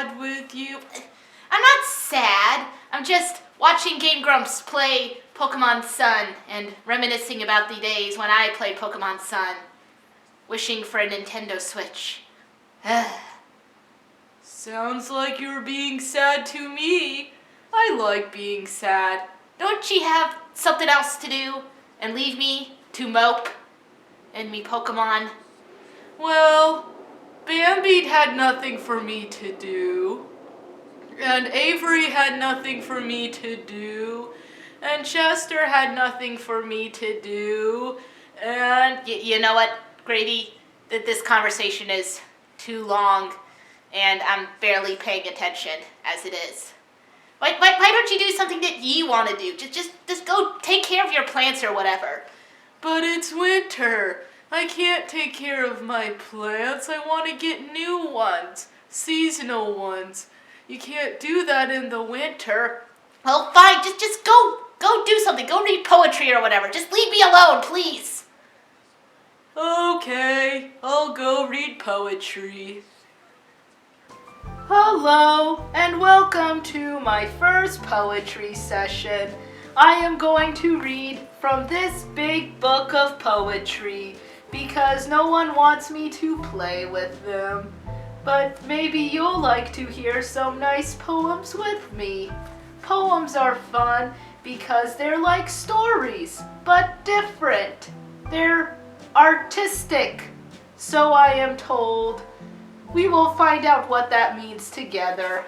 sad with you? I'm not sad. I'm just watching Game Grumps play Pokemon Sun and reminiscing about the days when I played Pokemon Sun. Wishing for a Nintendo Switch. Sounds like you're being sad to me. I like being sad. Don't you have something else to do and leave me to mope and me Pokemon? Well, Bambi had nothing for me to do. And Avery had nothing for me to do. And Chester had nothing for me to do. And you know what, Grady? That this conversation is too long, and I'm barely paying attention as it is. Why don't you do something that you want to do? Just go take care of your plants or whatever. But it's winter. I can't take care of my plants. I want to get new ones, seasonal ones. You can't do that in the winter. Well, fine. Just go do something. Go read poetry or whatever. Just leave me alone, please. Okay, I'll go read poetry. Hello, and welcome to my first poetry session. I am going to read from this big book of poetry because no one wants me to play with them. But maybe you'll like to hear some nice poems with me. Poems are fun because they're like stories, but different. They're artistic, so I am told. We will find out what that means together.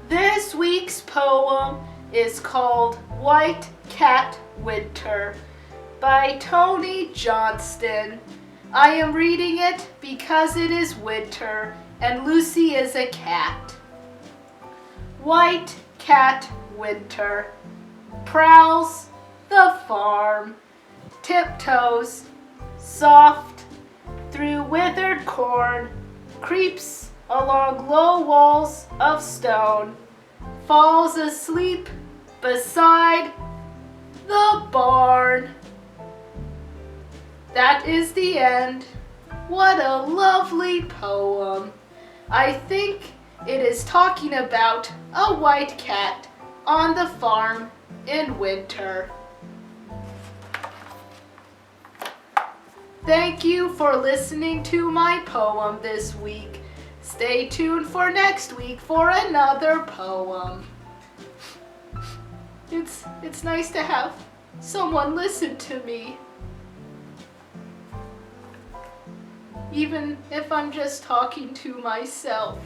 This week's poem is called White Cat Winter by Tony Johnston. I am reading it because it is winter and Lucy is a cat. White Cat Winter prowls the farm, tiptoes soft through withered corn, creeps along low walls of stone, falls asleep beside the barn. That is the end. What a lovely poem. I think it is talking about a white cat on the farm in winter. Thank you for listening to my poem this week. Stay tuned for next week for another poem. It's nice to have someone listen to me. Even if I'm just talking to myself.